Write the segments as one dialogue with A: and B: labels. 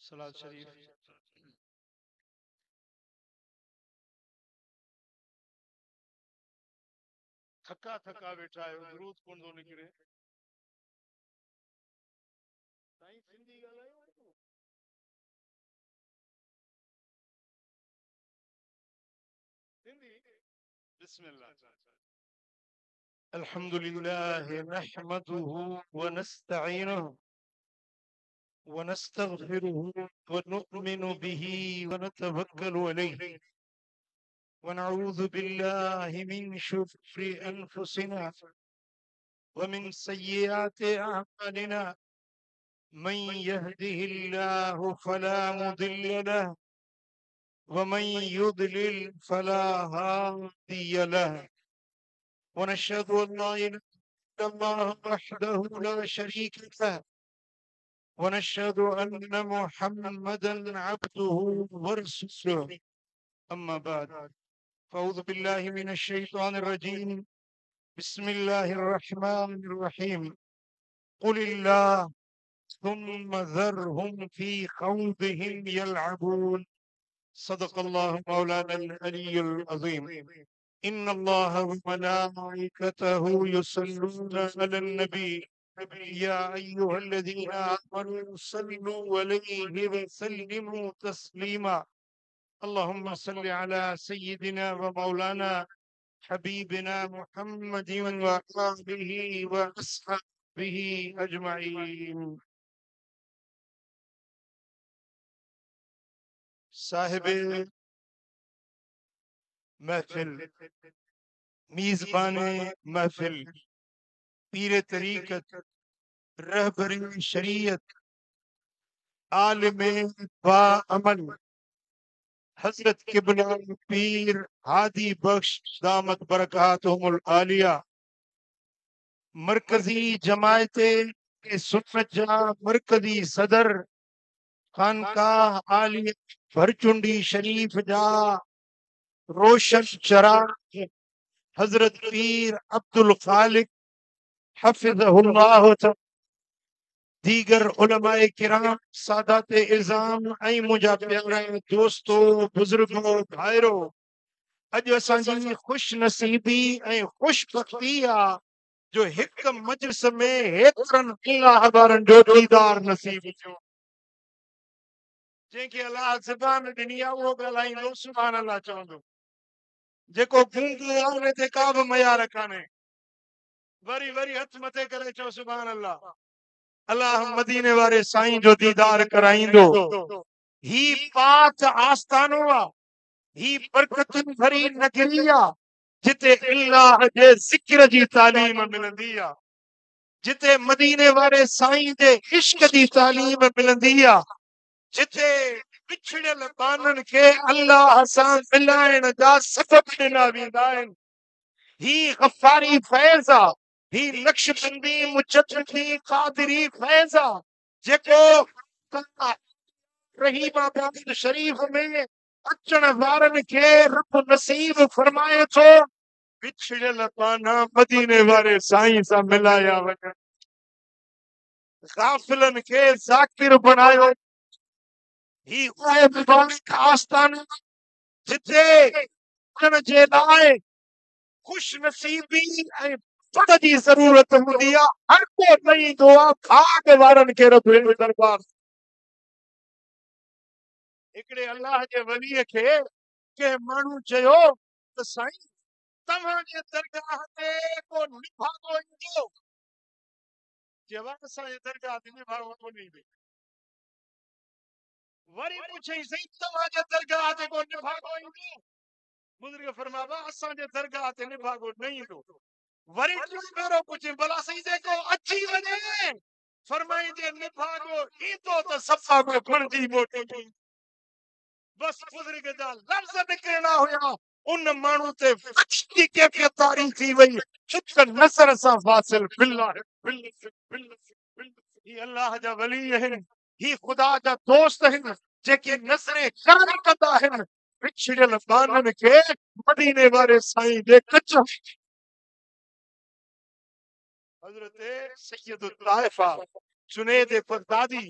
A: صلاۃ شریف تھکا تھکا بیٹھا ہے درود کون دو نکرے سائیں سندھی ڳالهايو سندھی بسم الله الحمد لله نحمده ونستعينه ونستغفره ونؤمن به ونتوكل عليه ونعوذ بالله من شرور أنفسنا ومن سيئات أعمالنا من يهده الله فلا مضل له ومن يضلل فلا هادي له ونشهد أن لا إله إلا الله وحده لا شريك له ونشهد أن محمدا عبده ورسوله أما بعد فأعوذ بالله من الشيطان الرجيم بسم الله الرحمن الرحيم قل الله ثم ذرهم في خوضهم يلعبون صدق الله مولانا العلي العظيم إن الله وملائكته يصلون على النبي يا أيها الذين آمنوا صلوا عليه وسلموا تسليما اللهم صل على سيدنا ومولانا حبيبنا محمد وآله وأصحابه أجمعين صاحب محفل میزبان محفل پیر طریقت رہبر شریعت عالم با عمل حضرت قبلہ پیر ہادی بخش دامت برکاتہم العالیہ مرکزی جماعت سنت جا مرکزی صدر خانقاہ عالیہ بھرچنڈی شریف جا روشن چراغ حضرت پیر عبد الخالق حفظہ اللہ تعالی دیگر علماء کرام سادات اعظام ائی مجھا پیارا دوستو بزرگو بھائرو اج اساں جی خوش نصیبی اے خوش بختی جو ایک مجلس میں ہیترن اللہ بارن جو دیدار نصیب جو جن کے اللہ زبان دنیا وہ گلائیں دو سبحان اللہ چاہندو جیکو گونگو آنے تے کعب میا رکھانے وری وری ہتھ متے کرے چو سبحان اللہ اللہ مدینے والے سائیں جو دیدار کرائیں دو ہی پاک آستانوا ہی برکتن بھری نگریا جتے اللہ جے ذکر جی تعلیم ملندیا جتے مدینے والے سائیں دے عشق دی تعلیم ملندیا جتے پچھڑل بانن کے اللہ سان ملائن جا سبب ڈنا ویندائن ہی غفاری فیضا ہی نقش بندی مجددی قادری فیضا جکو رحیم آباد شریف میں اچن وارن کے رب نصیب فرمائے تو بچھڑل پانا مدینے والے سائیں سا ملایا وجہ غافلن کے ذاکر بنایو ہی اوہ مبارک آستانا جتے ان جے لائے خوش نصیبی اے پڑھ دی ضرورت ہوندیا ہر کو نئی دعا بھاگ وارن کے رب دربار اکڑے اللہ جے ولی کے کہ مانو چیو تو سائیں تمہاں جے درگاہ تے کو نبھاگو اندو جواب سائیں درگاہ تے نبھاگو تو نہیں بھی وری پوچھیں سائیں تمہاں جے درگاہ تے کو نبھاگو اندو بزرگ فرماوا اساں جے درگاہ تے نبھاگو نہیں دو وری میرو پوچھیں بلا سائیں دے کو اچھی وجہ فرمائیں جے نبھاگو اندو تو صفا کو پھڑی موٹی گئی بس بزرگ دا لفظ نکلنا ہویا ان مانو تے فچتی کے تاریخی وئی چک نصر سا فاصل باللہ یہ اللہ جا ولی ہے یہ خدا جا دوست ہے جے نصر کرم کتا ہے پچھڑل بانن کے مدینے والے سائیں دے کچا حضرت سید الطائفہ جنید بغدادی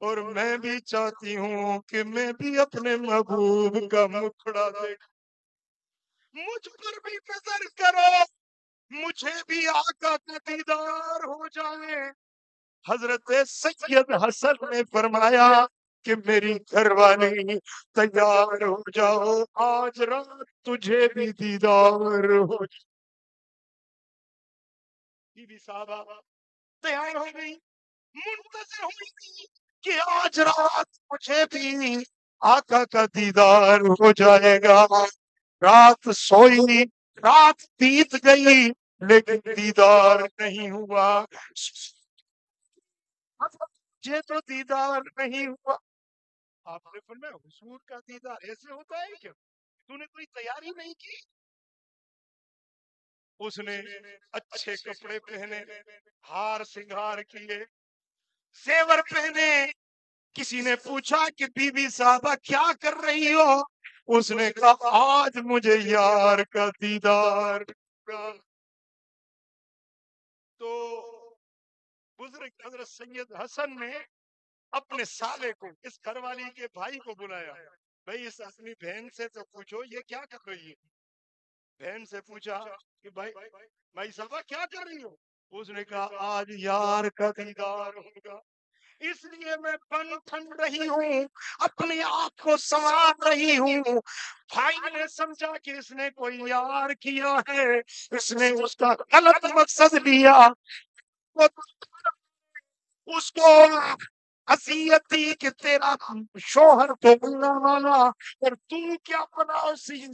A: اور میں بھی چاہتی ہوں کہ میں بھی اپنے محبوب کا مکھڑا دیکھوں. مجھ پر بھی نظر کرو, مجھے بھی آقا کا دیدار ہو جائے. حضرت سید حسن نے فرمایا کہ میری گھر والی تیار ہو جاؤ, آج رات تجھے بھی دیدار ہو جائے. بی بی صاحبہ تیار ہو گئی, منتظر ہوئی کہ آج رات مجھے بھی آقا کا دیدار ہو جائے گا. رات سوئی, رات بیت گئی, لیکن دیدار نہیں ہوا. مجھے تو دیدار نہیں ہوا. آپ نے فرمایا حضور کا دیدار ایسے ہوتا ہے کیا؟ تو نے کوئی تیاری نہیں کی؟ اس نے اچھے کپڑے پہنے, ہار سنگار کیے, زیور پہنے. کسی نے پوچھا کہ بی بی صاحبہ کیا کر رہی ہو؟ اس نے کہا آج مجھے یار کا دیدار. تو بزرگ حضرت سید حسن نے اپنے سالے کو, اس گھر والی کے بھائی کو بلایا. بھائی اس اپنی بہن سے تو پوچھو یہ کیا کر رہی ہے. بہن سے پوچھا کہ بھائی صاحبہ کیا کر رہی ہو؟ اس نے کہا آج یار کا دیدار ہوگا, اس لیے میں بن ٹھن رہی ہوں, اپنی آنکھ کو سنوار رہی ہوں. بھائی نے سمجھا کہ اس نے کوئی یار کیا ہے, اس نے اس کا غلط مقصد لیا. اس کو اذیت تھی کہ تیرا شوہر تو ملنے والا, اور تم کیا بنا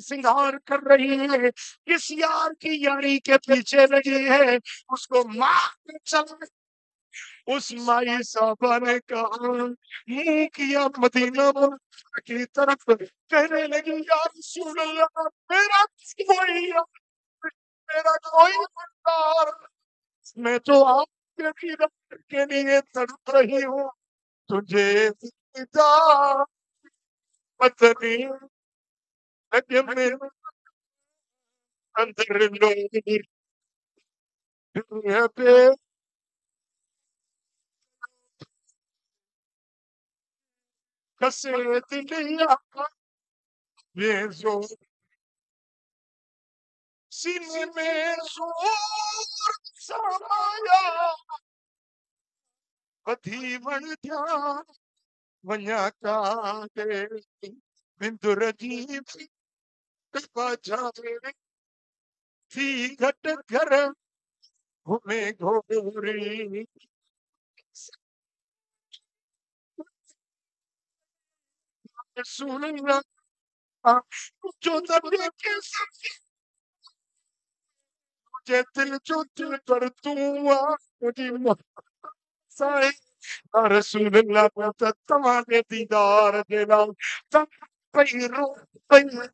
A: سنگار کر رہی ہے, کس یار کی یاری کے پیچھے لگی ہے, اس کو مار چل. اس مائی صاحبہ نے کہا, منہ کیا مدینہ کی طرف, کہنے لگی یا رسول اللہ میرا کوئی میرا کوئی مقدار, میں تو آپ کے دیدار کے لیے تڑپ رہی ہوں. تجھے دیدار مدنی لگے میرے اندر لوگ دنیا پہ کسے دلیا یہ زور سینے میں زور سمایا بدھی بن دھیان ونیا کا دے بندر جی کپا جائے تھی گھٹ گھر گھومے گھوری سننا جو دریا کے مجھے دل جو دل پر تو مجھے سائے رسول اللہ کو تمہارے دیدار دینا تم پیرو پیر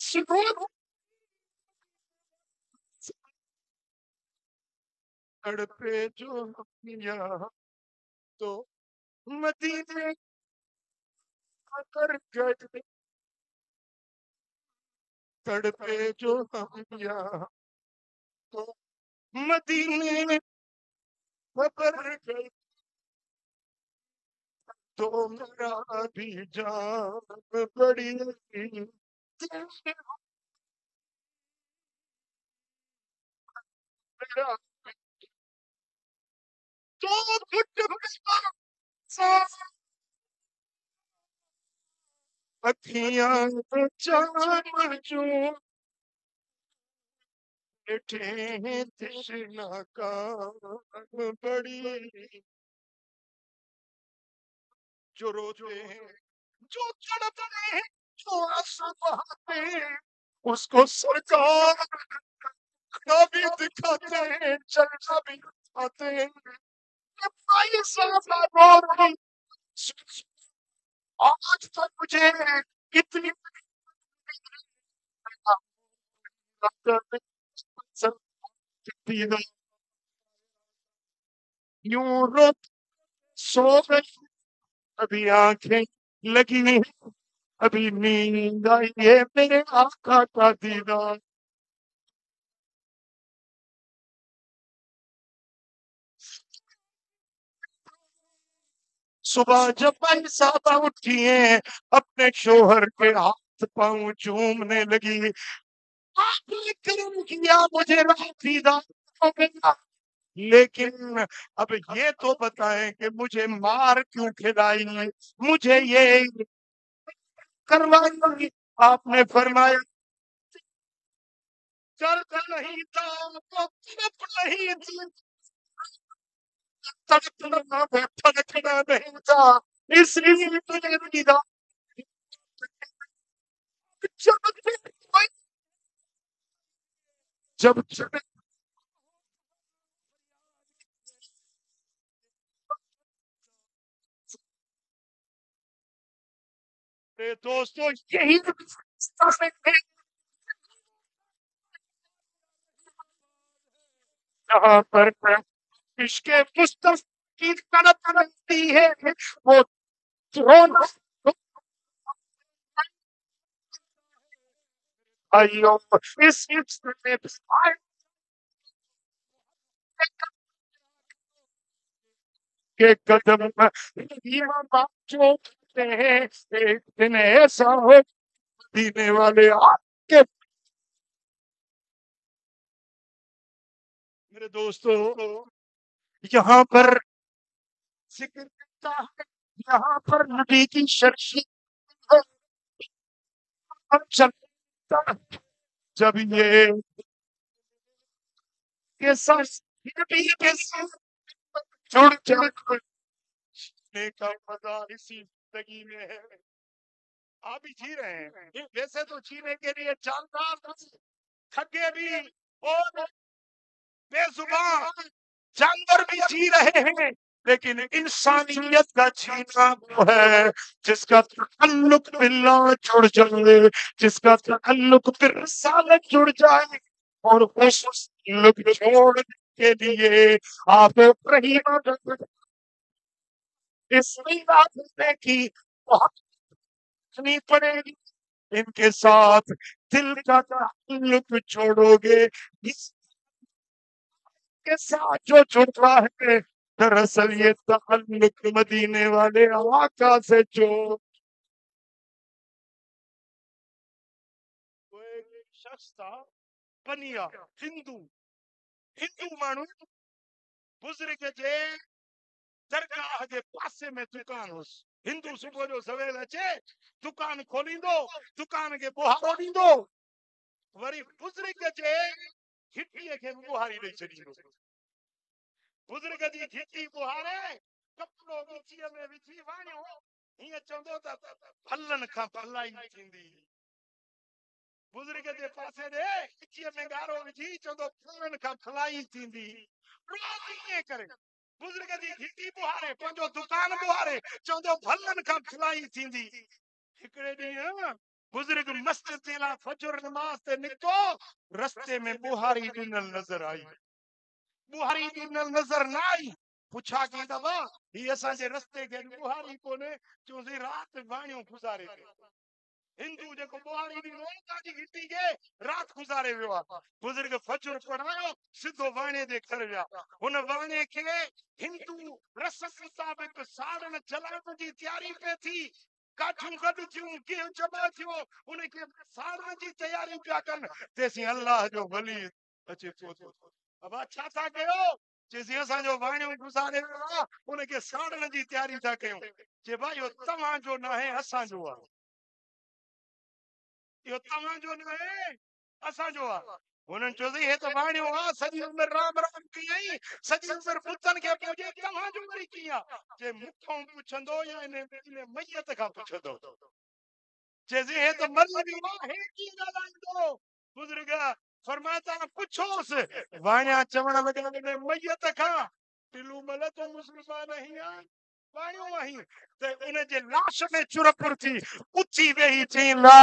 A: سنو پہ جو یہاں تو مدینے کر گئے تڑپے جو ہم یہاں تو مدینے کر گئے تو میرا بھی جان بڑی میرا تو گھٹ اکھیاں چار جو بیٹھے تشنا کا بڑی جو روتے ہیں جو تڑپتے ہیں جو آنسو بہاتے ہیں اس کو سرکار بھی دکھاتے ہیں چلنا بھی دکھاتے ہیں. بھائی صاحب رو رہی آج تک مجھے کتنی یوں رو سو گئی ابھی آنکھیں لگی ابھی نیند آئی ہے میرے آقا کا دیدار. صبح جب بھائی صاحبہ اٹھی ہیں اپنے شوہر کے ہاتھ پاؤں چومنے لگی، آپ نے کرم کیا مجھے رات ہو گیا، لیکن اب یہ تو بتائیں کہ مجھے مار کیوں کھلائی، مجھے یہ کروائی؟ آپ نے فرمایا درد نہیں تھا وہ تڑپ نہیں تھی، تڑپنا وہ تڑپنا نہیں تھا، اس لیے تجھے دیدہ جب دوستو یہی یہاں پر عشق مصطفیٰ کی طرف رکھتی ہے وہ رونا آئیو اس عشق میں کے قدم یہ بات جو کہتے ہیں ایک دن ایسا ہو دینے والے آپ کے میرے دوستو یہاں پر ذکر کرتا ہے، یہاں پر نبی کی شخصیت چلتا ہے، جب یہ کے ساتھ نبی کے ساتھ جڑ جانے کا مزہ اسی زندگی میں ہے، آپ بھی جی رہے ہیں ویسے تو جینے کے لیے جاندار تھکے بھی اور بے زبان جانور بھی جی رہے ہیں، لیکن انسانیت کا جینا وہ ہے جس کا تعلق باللہ جڑ جائے، جس کا تعلق بالرسالت جڑ جائے، اور اس تعلق چھوڑ کے لیے آپ رحیم اس میں کی بہت نہیں پڑے گی، ان کے ساتھ دل کا تعلق چھوڑو گے، اس کے ساتھ جو جڑتا ہے دراصل یہ تعلق مدینے والے آقا سے جو ایک شخص تھا بنیا ہندو مانو بزرگ جے درگاہ کے پاسے میں دکان ہوس، ہندو صبح جو سویل اچے دکان کھولیندو، دکان کے بہارو ڈیندو، وری بزرگ جے گھٹی کے بہاری ڈئی چھڏيندو، بزرگ جي گھٹي بہاري کپڑو وچي ۾ وچي وانيو هي چوندو تا پھلن کان پھلائي ٿيندي، بزرگ جي پاسي ڏي وچي ۾ گارو وچي چوندو پھلن کان پھلائي ٿيندي، روز ائين ڪري بزرگ جي گھٽي بہاري پنهنجو دڪان بہاري چوندو پھلن کان پھلائي ٿيندي، هڪڙي ڏينهن بزرگ مسجد تي لا فجر نماز تے نڪتو، رستے میں بہاری ڏنل نظر آئی، بہاری ڏنل نظر نہ آئی، پڇا ڪي دبا هي اسان جي رستي کي بہاری ڪوني چوندي رات وانيو گزاري ہندو جيڪو بہاری ڏنو تاجي گھٽي کي رات گزاري ويو آ، بزرگ فجر پڙهايو سڌو واڻي تي کر ويا، هن واڻي کي هندو رسم مطابق ساڙن جلائڻ جي تياري پئي ٿي، کاٺيون گڏ ٿيون گهيو جمع ٿيو، ان کي ساڙن جي تياري پيا ڪن، تيسي الله جو ولی اچي پهتو، ابا ڇا ٿا ڪيو چيسي اسان جو واڻيو گزاري ويو آ، ان کي ساڙن جي تياري ٿا ڪيون، چي بھائی اهو توهان جو ناهي اسان جو آ، اهو توهان جو ناهي اسان جو آ، انهن چوندي هي ته واڻيو آ سڄي عمر رام رام ڪيئين، سڄي عمر بتن کي پوڄي توهان جو وري ڪيئن آ، چي مُکون پڇندو يا ان ميت کان پڇندو، چيسي هي ته مر ويو آ، هي ڪيئن ڳالهائيندو، بزرگ فرماتا پڇوس، واڻيا چوڻ لڳا ان ميت کان، ٽلو مل تو مسلمان هي آ واڻيو آهي، ته ان جي لاش ۾ چرپر ٿي اٿي ويهي چيئين لا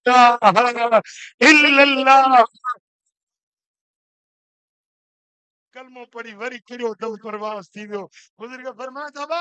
A: اله الا الله، کلمو پڙھی وری ڪريو دم پرواز ٿي ويو، بزرگ فرمایا تا با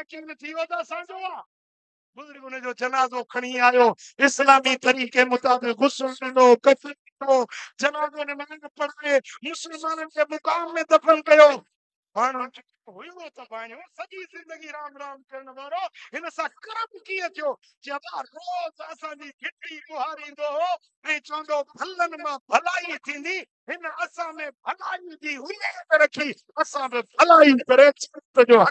A: يقين ٿي ويو ته اسان جو آ، بزرگ ان جو جنازو کڻي آيو، اسلامي طريقے مطابق غسل ڏنو، کفن ڏنو، جنازو نماز پڙھائي مسلمانن کي مقام ۾ دفن ڪيو، ماڻهو ہوئی وہ تباہیوں سجی زندگی رام رام کرنے والو ان سا کرم کیے جو جب روز اساں دی گھٹی بہاری دو اے چوندو بھلن ما بھلائی تھیندی ان اساں میں بھلائی دی امید رکھی اساں میں بھلائی کرے جو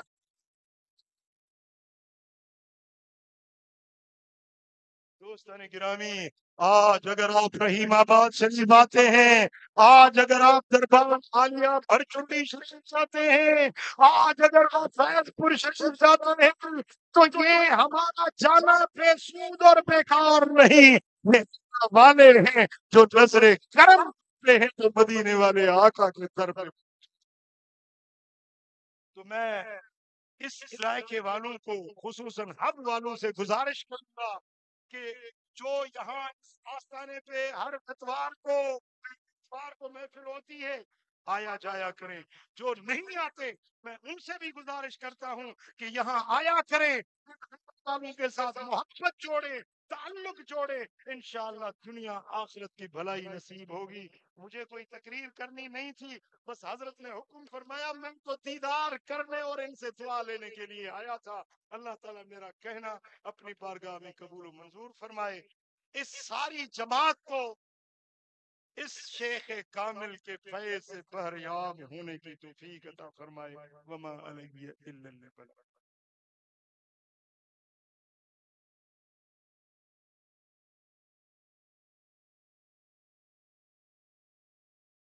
A: دوستان گرامی، آج اگر آپ رحیم آباد شریف آتے ہیں، آج اگر آپ دربار عالیہ بھر چٹی شریف جاتے ہیں، آج اگر آپ فیض پور شریف جاتے ہیں تو یہ ہمارا جانا بے سود اور بیکار نہیں، یہ والے ہیں جو نظر کرم پہ ہیں، جو مدینے والے آقا کے در پر. تو میں اس علاقے والوں کو خصوصاً ہب والوں سے گزارش کروں گا کہ جو یہاں اس آستانے پہ ہر اتوار کو محفل ہوتی ہے آیا جایا کریں. جو نہیں آتے میں ان سے بھی گزارش کرتا ہوں کہ یہاں آیا کریں، والوں کے ساتھ محبت جوڑے، تعلق جوڑے، انشاءاللہ دنیا آخرت کی بھلائی نصیب ہوگی. مجھے کوئی تقریر کرنی نہیں تھی، بس حضرت نے حکم فرمایا، میں تو دیدار کرنے اور ان سے دعا لینے کے لیے آیا تھا. اللہ تعالیٰ میرا کہنا اپنی بارگاہ میں قبول و منظور فرمائے. اس ساری جماعت کو اس شیخ کامل کے فیض سے بہریاب ہونے کی توفیق عطا فرمائے. وما علیہ الا البلاغ.